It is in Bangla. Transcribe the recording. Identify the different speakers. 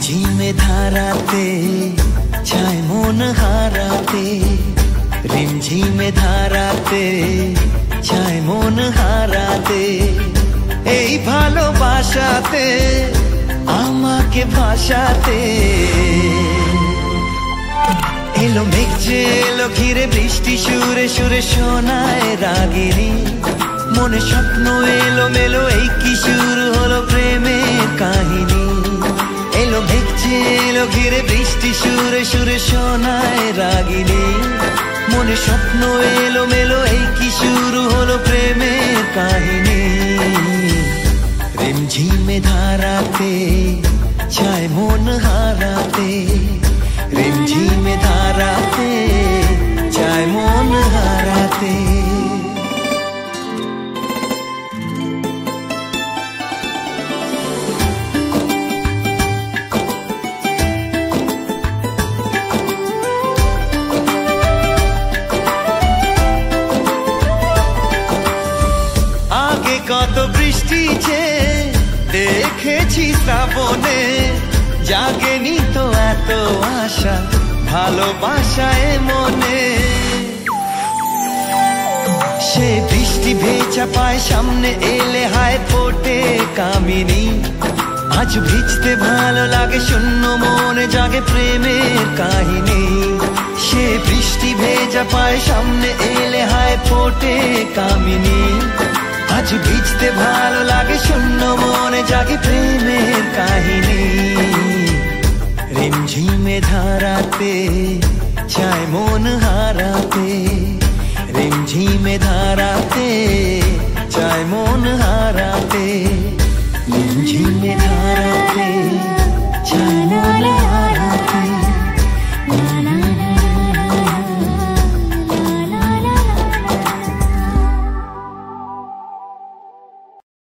Speaker 1: ঝিমে ধারাতে চায় মন হারাতে, রিমঝিমে ধারাতে চায় মন হারাতে। এই ভালোবাসাতে আমাকে ভাসাতে এলো মেঘ যে এলো ঘিরে বৃষ্টি সুরে সুরে শোনায় রাগিনী। মনে স্বপ্ন এলো মেলো এই কি শুরু হলো প্রেমের কাহিনী। এলো মেঘ যে এলো ঘিরে বৃষ্টি সুরে সুরে শোনায় রাগিনী। মনে স্বপ্ন এলো মেলো এই কি শুরু হলো প্রেমের কাহিনী। রিমঝিমে ধারাতে চায় মন হারাতে, রিমঝিমে ধারাতে চায় মন হারাতে। আগে কত বৃষ্টি যে দেখেছি শ্রাবণে, জাগেনি তো এত আশা ভালোবাসায় মনে। সে বৃষ্টি ভেজা পায় সামনে এলে হায় ফোটে কামিনী। আজ ভিজতে ভালো লাগে শূন্য মনে জাগে প্রেমের কাহিনী। সে বৃষ্টি ভেজা পায় সামনে এলে হায় ফোটে কামিনী। আজ ভিজতে ভালো লাগে শূন্য মনে জাগে প্রেমের কাহিনী। রিমঝিমে ধারাতে চায় মন হারাতে, রিমঝিমে ধারাতে চায় মন হারাতে।